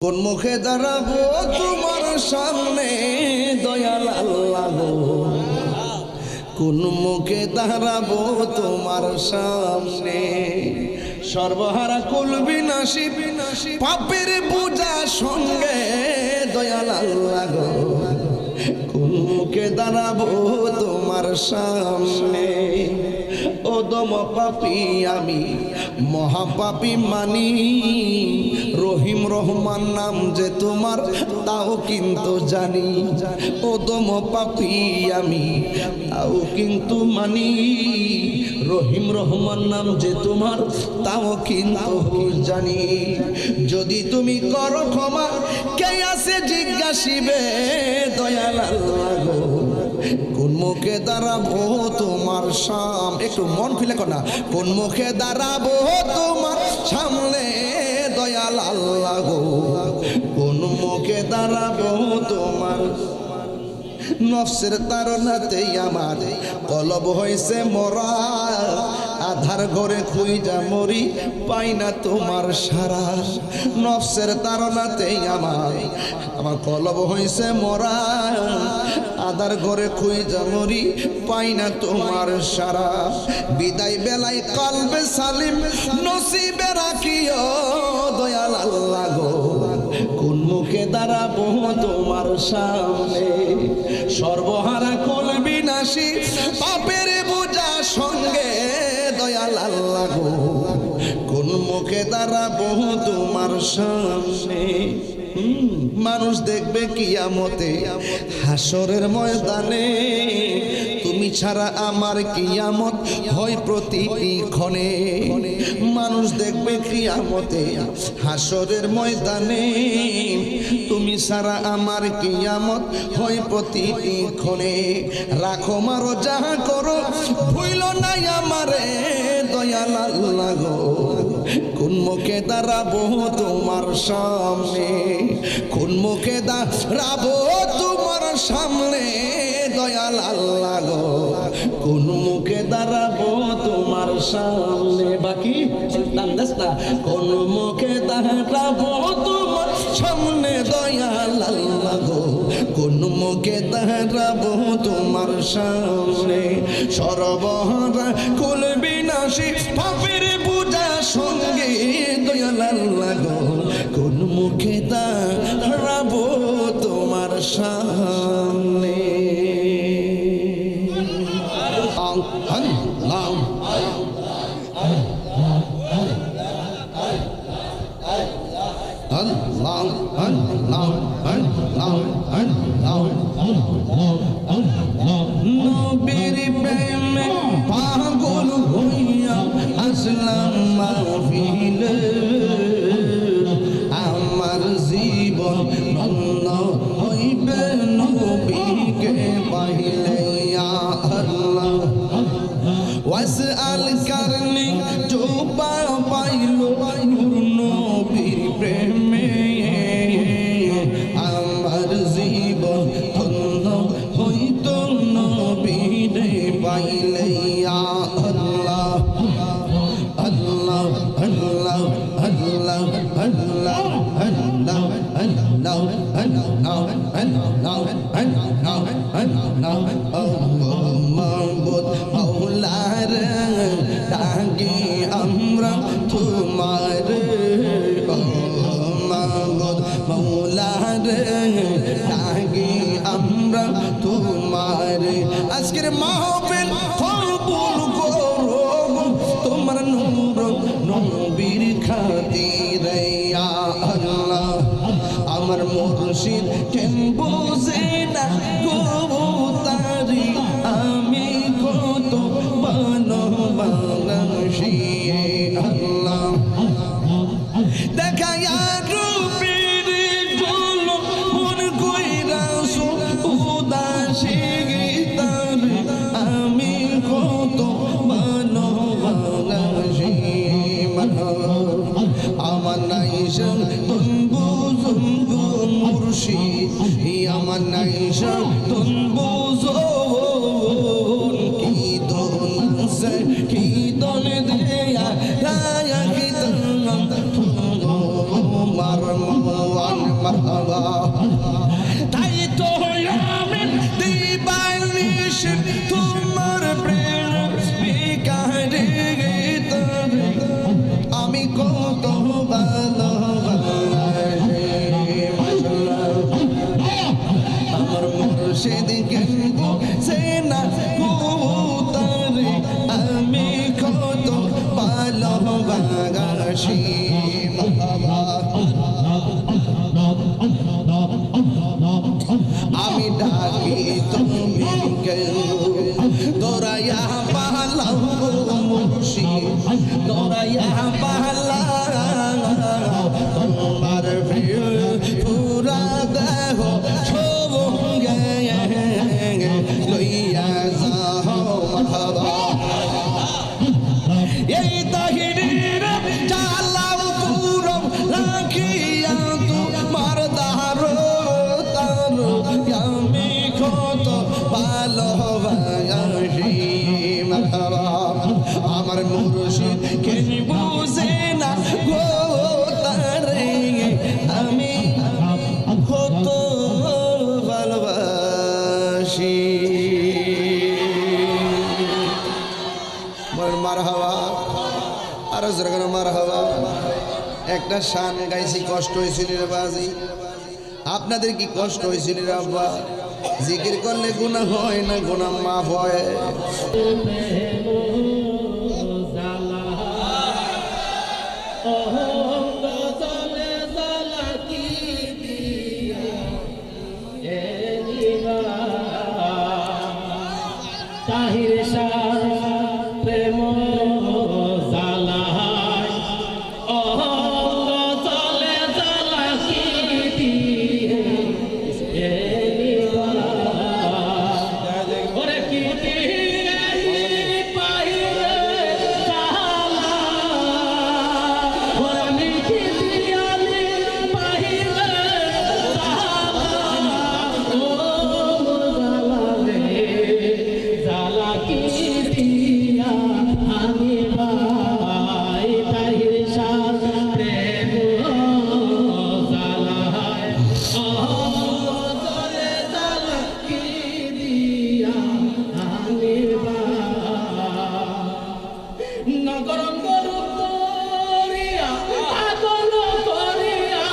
কোন মুখে দাঁড়াবো তোমার সামনে দয়াল আল্লাহ গো, কোন মুখে দাঁড়াবো তোমার সামনে। সর্বহারা কুল বিনাশী পাপের বোঝা সঙ্গে দয়াল আল্লাহ গো, কোন মুখে দাঁড়াবো তোমার সামনে। ও দম পাপী আমি মহাপাপী মানি, রহিম রহমান নাম যে তোমার তাও কিন্তু জানি। ও দম পাপী আমি তাও কিন্তু মানি, রহিম রহমান নাম যে তোমার তাও কিন্তু জানি। যদি তুমি করো ক্ষমা কে আছে জিজ্ঞাসিবে দয়াল আল্লাহ গো, কোন মুখে দাঁড়াবো তোমার সামনে। একটু মন খুলে কর না, কোন মুখে দাঁড়াবো তোমার সামনে দয়াল আল্লাহ গো, কোন মুখে দাঁড়াবো তোমার। নফসের তাড়নাতে আমার কলব হয়েছে মরা, আধার ঘরে খুঁজা মরি পাই না তোমার সারা। নফসের তাড়নাতে আমার কলব হয়েছে মরা, আধার ঘরে খুঁজা মরি পাই না তোমার সারা। বিদায় বেলায় কলবে সালিম নসিবে রাখিও দয়াল আল্লাহ গো, কোন মুখে দাঁড়াবো তোমার সামনে। সর্বহারা কুল বিনাশী পাপের বোঝা সঙ্গে দয়াল আল্লাহ গো, কোন মুখে দাঁড়াবো তোমার সামনে। মানুষ দেখবে কিয়ামতে হাসরের ময়দানে, তুমি ছাড়া আমার কিয়ামত হয় প্রতিটি ক্ষণে। মানুষ দেখবে কিয়ামতে হাসরের ময়দানে, তুমি ছাড়া আমার কিয়ামত হয় প্রতিটি ক্ষণে। রাখো মারো যাহা করো ভুইল নাই আমারে দয়াল আল্লাহ গো, কোন মুখে দাঁড়াবো তোমার সামনে। কোন মুখে দাঁড়াবো তোমার সামনে দয়াল আল্লাহ গো, কোন মুখে দাঁড়াবো তোমার সামনে। বাকি কোন মুখে দাঁড়াবো তোমার সামনে দয়াল আল্লাহ গো, কোন মুখে দাঁড়াবো তোমার সামনে। সর্বহারা কুল বিনাশী পাপের বোঝা সঙ্গে দয়াল আল্লাহ গো, কোন মুখে দাঁড়াবো তোমার সামনে। নবীর প্রেমে পাগল হইয়া আসলাম মাহফিলে, আমার জীবন ধন্য হইবে নবীকে পাইলে। ইয়া আল্লাহ ওয়াসআল করনি জোবা পাইলো নবীর প্রেমে, আমার জীবন ধন্য হইতো নবীরে পাইলে। ইয়া আল্লাহ আল্লাহ আল্লাহ আল্লাহ আল্লাহ আল্লাহ আল্লাহ আল্লাহ আল্লাহ আল্লাহ আল্লাহ মাবুদ মাওলার ডাকি আমরা তোমার, মাবুদ মাওলার ডাকি আমরা তোমার। আজকের মাহফিল কবুল করো তোমার নূর নবীর খাতিরে। ইয়া আল্লাহ আমার মুর্শিদ কেন বুঝে না গো তারি, আমি কত ভালোবাসি। আল্লাহ দেখা রূপের জল মন কইরা উদাসী তার, আমি কত ভালোবাসি। আমার নাই তনবু জনবু মুর্শিদ, আমার নাই তনবু কি দন সে কি দন দেয়া রায়া কি দন তোমার মওয়ান মারহাবা তাই তো আমি দিবানিশ তোমার প্রেম বিকারে তবে আমি কত ভালোবাসি আমার মুর্শিদ কিন্তু সেনা তারে আমি কত ভালোবাসি আমি ডাকি তুমি কেন দরায়া পালাও মুর্শিদ দরায়া পালাও তোমার পুরা দেহ সবঙ্গে লইয়া যাও মারহাবা এই তাহিরের চালাও পুরো রাখিয়া তোমার দারো তার আমি কত ভালোবাসি মারহাবা আমার মুর্শিদ কেন বুঝে না গো তারে আমি কত ভালোবাসি মারহাবা আর জোরে মারহাবা একটা শান গাইছি কষ্ট হয়েছিল রে বাজি আপনাদের কি কষ্ট হয়েছিল রে আব্বা জিকির করলে গুনাহ হয় না গুনাহ মাফ হয় তাহির শাহ প্রেম জালায় অহঙ্গ চলে জ্বালা কি দিয়ে ওরে কি পাহিরে জালা ওরে আমি কি দিয়ালি পাহিরে জালা ও জালা রে জালা কি দিয়া আমি ভাই তাহির শাহ প্রেম জালায় চলে জালা কি দিয়া আমি ভাই নগরঙ্গ রূপ করিয়া পাগল করিয়া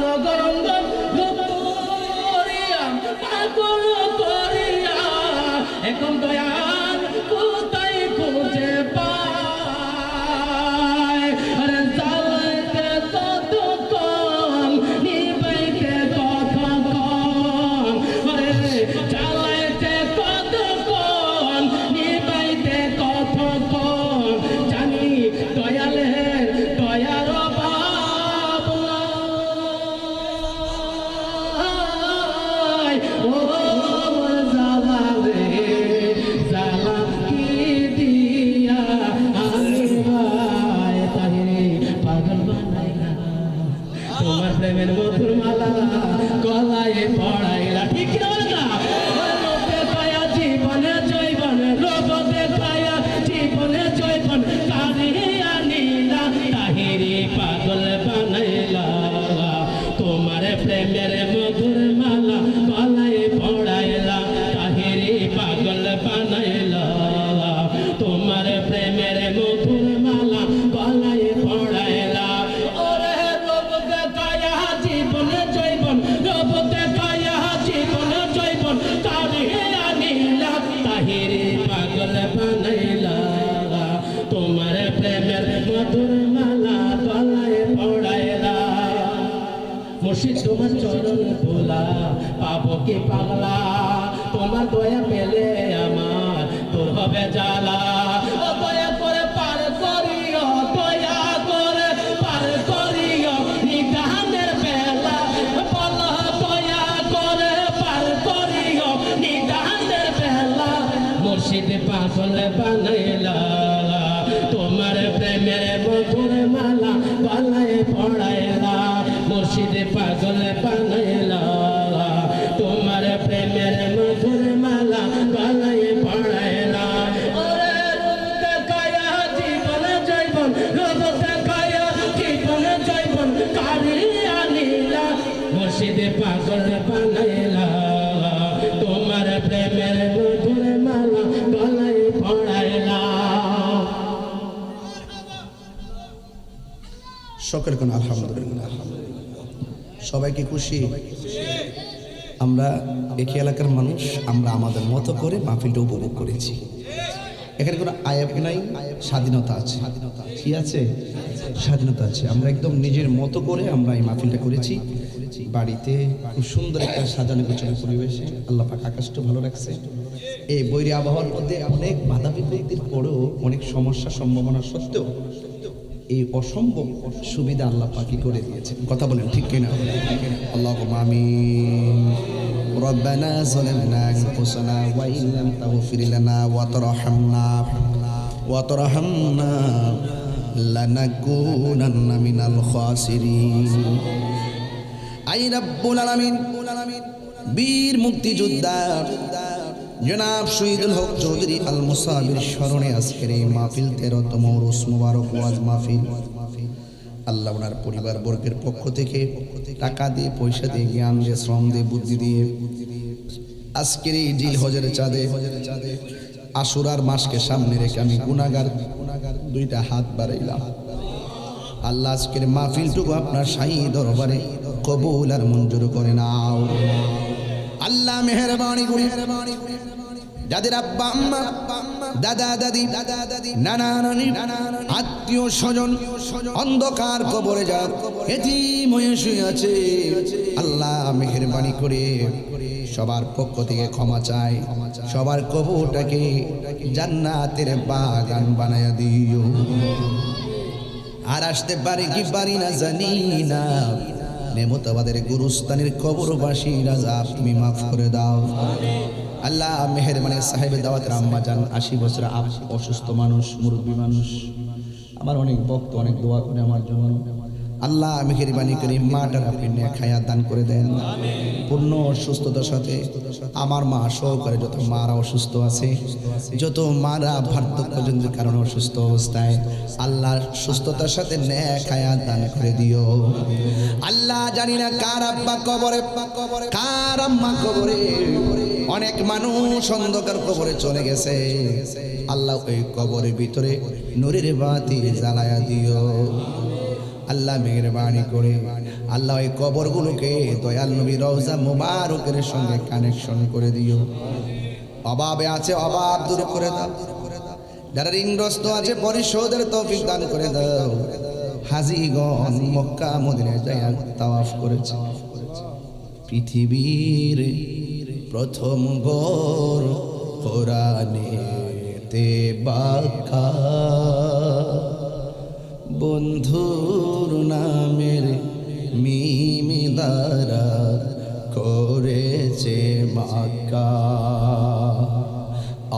নগরঙ্গ রূপ করিয়া পাগল করিয়া এখন দয়াল কোথায় খুঁজে পায় আরে জ্বালাইতে কতক্ষণ নিবাইতে কতক্ষণ আরে জ্বালাইতে কতক্ষণ নিবাইতে কতক্ষণ জানি দয়ালের দয়ার অভাব নাই। ও জালা রে জালা কি দিয়া আমি ভাই তাহিরে পাগল বানাইলা তোমার প্রেমের মধুর মালা গলায় পড়াইলা ঠিক না রূপে পায়া জীবনে জৈবন রূপ দেখায়া জীবনে জৈবন কারিয়া নীলা তাহিরে পাগল বানাইলা তোমার প্রেমের মধুর মালা গলায় পড়াইলা তাহিরে পাগল বানাইলা তোমার প্রেমের মধুর মালা গলায় পড়াইলা ওরে রূপ দেখায়া জীবনে জৈবন রূপ দেখায়া জীবনে জৈবন কারিয়া নীলা তাহিরে পাগল বানাইলা তোমার প্রেমের মধুর মালা গলায় পড়াইলা মুর্শিদ তোমার চরণ তোলা পাবো কি পাগলা তোমার দয়া পেলে আমার তোর হবে জ্বালা ও দয়া করে পার করিও দয়া করে পার করিও নিদানের বেলা বল দয়া করে পার করিও নিদানের বেলা মুর্শিদ পাগল বানাইলা তোমার প্রেমের মধুর মালা গলায় পড়াইলা মুর্শিদ পাগল বানাইলা তোমার প্রেমের মধুর মালা গলায় পড়াইলা ওরে রূপ দেখায়া জীবনে জৈবন রূপ দেখায়া জীবনে জৈবন কারিয়া নীলা মুর্শিদ পাগল বানাইলা তোমার প্রেমের মধুর মালা গলায় পড়াইলা সকল কোন আলহামদুলিল্লাহ। সবাইকে খুশি? আমরা একই এলাকার মানুষ, আমরা আমাদের মতো করে মাহফিলটা উপভোগ করেছি। এখানে কোনো আয়াব নাই, স্বাধীনতা আছে। কি আছে? স্বাধীনতা আছে। আমরা একদম নিজের মতো করে আমরা এই মাহফিলটা করেছি। বাড়িতে খুব সুন্দর একটা সাজানো গোছানো পরিবেশে আল্লাহ পাক আকাশটা ভালো রাখছে। এই বৈরী আবহাওয়ার মধ্যে অনেক বাধা বিপত্তির পরেও, অনেক সমস্যা সম্ভাবনা সত্ত্বেও এই অসম্ভব সুবিধা আল্লাহ পাকি করে দিয়েছেন। কথা বলেন ঠিক কিনা? আল্লাহুম্মা আমিন। রব্বানা যালামনা আনফুসানা ওয়া ইন লাম তাগফির লানা ওয়া তারহামনা লানাকুনান্না মিনাল খাসিরিন। আই রাব্বুল আলামিন, বীর মুক্তিযোদ্ধা জনাব শহীদুল হক চৌধুরী আল মুসাবির স্মরণে আজকের এই মাহফিল 13তম উরুস মুবারক ওয়াজ মাহফিল। আল্লাহ ওনার পরিবার বর্গের পক্ষ থেকে টাকা দিয়ে, পয়সা দিয়ে, জ্ঞান দিয়ে, শ্রম দিয়ে, বুদ্ধি দিয়ে আজকের এই জিল হজের চাঁদে আশুরার মাসকে সামনে রেখে আমি গুনাহগার দুইটা হাত বাড়াইলাম। আল্লাহ আজকের মাহফিলটুকু আপনার শাহী দরবারে কবুল আর মঞ্জুর করে নাও। আল্লাহ মেহেরবানি করে যাদের আব্বা আম্মা, দাদা দাদি, নানা নানি, আত্মীয় স্বজন অন্ধকার কবরে যা এতিম হয়ে শুয়ে আছে, আল্লাহ মেহেরবানি করে সবার পক্ষ থেকে ক্ষমা চাই। সবার কবরটাকে জান্নাতের বাগান বানায়া দিও। আর আসতে পারি কি পারি না জানি না, নেমতাবাদের গুরুস্তানের কবরবাসী রাজা তুমি মাফ করে দাও। আল্লাহ মেহেরবানি সাহেবের দাওয়াতের আম্মা জান 80 বছর অসুস্থ মানুষ, মুরব্বী মানুষ, আমার অনেক ভক্ত অনেক দোয়া করে আমার জন্য। আল্লাহ মেহেরবানি করে মাটার আপনি নেক হায়াত দান করে দেন পূর্ণ সুস্থতার সাথে। আমার মা সহকারে যত মারা অসুস্থ আছে, যত মারা বার্ধক্যজনিত কারণে অসুস্থ অবস্থায়, আল্লাহ সুস্থতার সাথে নেক হায়াত দান করে দিও। আল্লাহ জানি না কার আব্বা কবরে, কার আম্মা কবরে, অনেক মানুষ অন্ধকার কবরে চলে গেছে। আল্লাহ ওই কবরের ভিতরে নূরের বাতি জ্বালায়া দিও। আল্লাহ মেহেরবানি করে আল্লাহ ওই কবরগুলোকে দয়াল নবী রওজা মুবারকের সঙ্গে কানেকশন করে দিও। অভাবে আছে অভাব দূর করে দাও, যারা ঋণগ্রস্ত আছে পরিশোধের তৌফিক দান করে দাও। হাজীগণ মক্কা মদিনায় যায়া তাওয়াফ করেছে, পৃথিবীর প্রথম ঘর কোরআনেতে বাঁকা, বন্ধুর নামের মিম দ্বারা করেছে মাক্কা।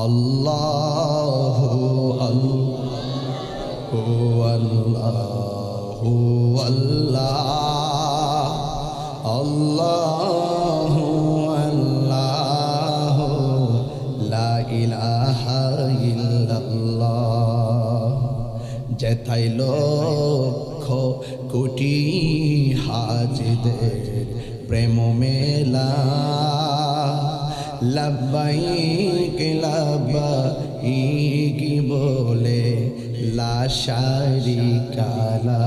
আল্লাহু আল্লাহু আল্লাহু আল্লাহ, আল্লাহু আল্লাহ, লা ইলাহা ইল্লাল্লাহ। যেথায় লক্ষ কোটি হাজিদের প্রেম মেলা, লাব্বাইক লাব্বাইক বলে লা শারিকা লা।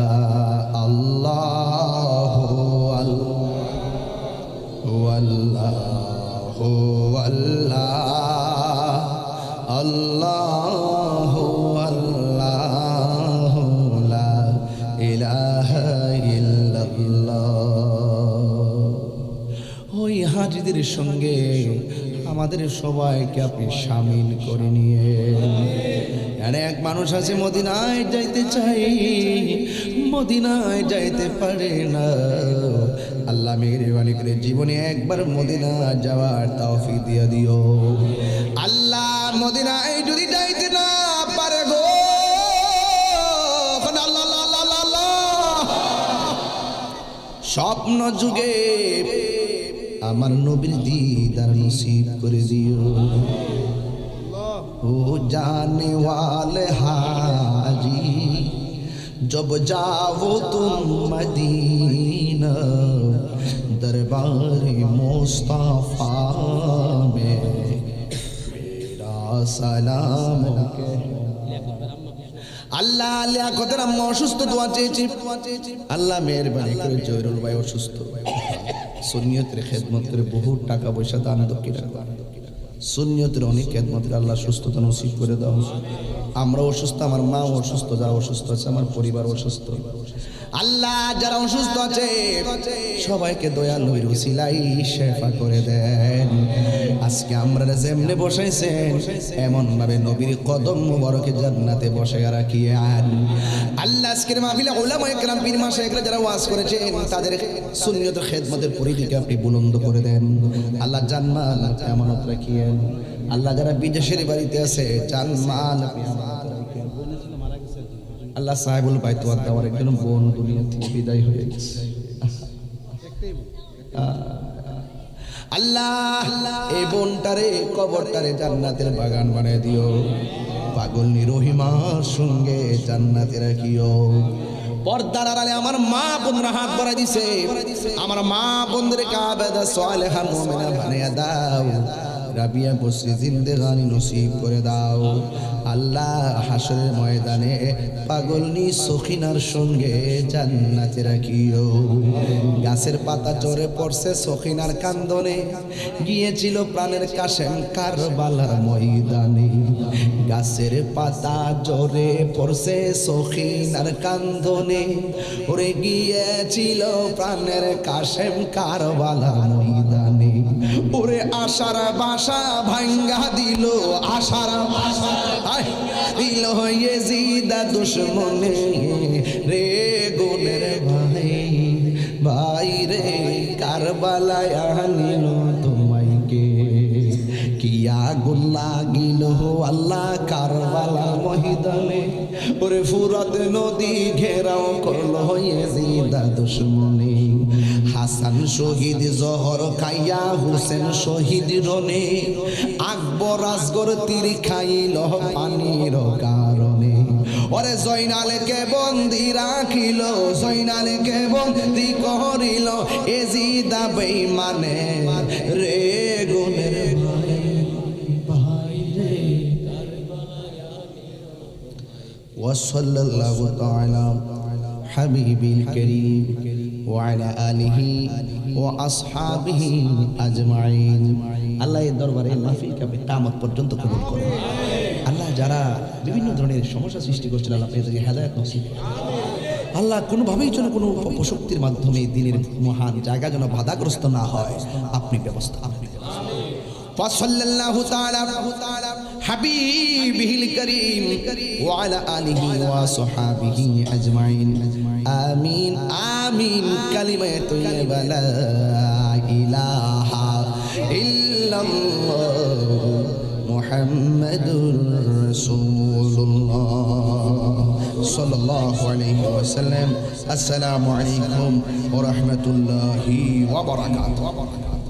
আল্লাহু আল্লাহু আল্লাহু আল্লাহ, আল্লাহু আল্লাহ, লা ইলাহা ইল্লাল্লাহ। ওই হাজিদের সঙ্গে আমাদের সবাইকে আপনি শামিল করে নিয়ে। আর এক মানুষ আছে মদিনায় যাইতে চাই, মদিনায় যাইতে পারে না। আল্লাহ মেহেরবানি করে জীবনে একবার মদিনা যাওয়ার তৌফিক দিয়ে দিও। আল্লাহ মদিনায় যদি যাইতে না পারে গো, স্বপ্ন যুগে আমার নবীর দিদার নসিব করে দিও। ও জানে ওয়ালে হাজি जब जाओ तुम मदीना, प्यारे मुस्तफा में मेरा सलाम আল্লাহ লিয়াকতের আম্মা অসুস্থ, দোয়া চেয়েছি আল্লাহ মেহেরবানি করে জয়রুল ভাই অসুস্থ, সুন্নিয়তের খেদমত করে বহু টাকা পয়সা দান দক্ষিণা, সুন্নিয়তের অনেক খেদমত করে আল্লাহ সুস্থতা নসিব করে দাও। আমরা অসুস্থ, আমার মা অসুস্থ, যারা অসুস্থ আছে আমার পরিবার অসুস্থ, আল্লাহ যারা অসুস্থ আছে সবাইকে দয়াল নবীর উসিলাই শেফা করে দেন। আজকে আমরা যেমনে বসাইছেন এমন ভাবে নবীর কদম মুবারকে জান্নাতে বসায় রাখিয়েন আল্লাহ। আজকের মাহফিলে উলামায়ে কেরাম পীর মাশায়েখরা যারা ওয়াজ করেছেন তাদের সুন্নিয়ত খেদমতের পরিধিকে আপনি বুলন্দ করে দেন আল্লাহ। জান্নাত আমানত রাখিয়েন আল্লাহ। যারা বিদেশের বাড়িতে আছে জান্নাত আপনি আমানত রাখিয়েন আল্লাহ। সাহেবুল বাইতুয়াত দেওয়ার একজন বোন দুনিয়া থেকে বিদায় হয়ে গেছে আল্লাহ। এই বোনটারে কবরটারে জান্নাতের বাগান বানিয়ে দিও, পাগলনি রহিমার সঙ্গে জান্নাতে রাখিও। পর্দার আড়ালে আমার মা বোনরা হাত বাড়াই দিছে, আমার মা বোনদেরকে আবেদা সালেহা মুমিনা বানিয়ে দাও। রাবিয়া বসরি জিন্দেগানি নসিব করে দাও আল্লাহ। হাসরের ময়দানে পাগলনি সখিনার সঙ্গে জান্নাতে রাখিও। গাছের পাতা চড়ে পড়ছে সখিনার কান্দনে, গিয়েছিল প্রাণের কাশেম কারবালার ময়দানে। গাছের পাতা চড়ে পড়ছে সখিনার কান্দনে, ওরে গিয়েছিল প্রাণের কাশেম কারবালার ময়দানে। ওরে আশার বাসা ভাঙ্গা দিল, আশার দিল ইয়েজিদ দুশমনে রে গুনের ভাই ভাই রে কারবালায় আনিল তোমায় কে কিয়া গুন লাগিল আল্লাহ কারবালার ময়দানে। ওরে ফুরাত নদী ঘেরাও করলো ইয়েজিদ দুশমনে। হাসান শহীদ জহর খাইয়া হুসেন শহীদ রনে, আকবর আসগর তীর খাইল পানির কারণে। ওরে জয়নালকে বন্দি রাখিল, জয়নালকে বন্দি করিল এজিদ বেঈমানে রে গুনের ভাই রে। ওয়াসাল্লাল্লাহু তাআলা হাবিবিল কারীম ওয়ালা আলিহি ওয়া আসহাবিহি আজমাইন। আল্লাহ এর দরবারে মাহফিল কাবে কিয়ামত পর্যন্ত কবুল করুন আল্লাহ। যারা বিভিন্ন ধরনের সমস্যা সৃষ্টি করছেন আল্লাহ তাদেরকে হেদায়েত নসিব করুন আল্লাহ। কোনোভাবেই যেন কোনো অপশক্তির মাধ্যমে দিনের মহান জায়গা যেন বাধাগ্রস্ত না হয়, আপনি ব্যবস্থা আপনি ফাসাল্লাল্লাহু তাআলা হাবিবিহিল কারীম ওয়া আলা আলিহি ওয়া সাহাবিহি আজমাইন আমিন আমিন। কালিমায়ে তাইয়্যিবা লা ইলাহা ইল্লাল্লাহ মুহাম্মাদুর রাসূলুল্লাহ সাল্লাল্লাহু আলাইহি ওয়াসাল্লাম। আসসালামু আলাইকুম ওয়া রাহমাতুল্লাহি ওয়া বারাকাতুহু।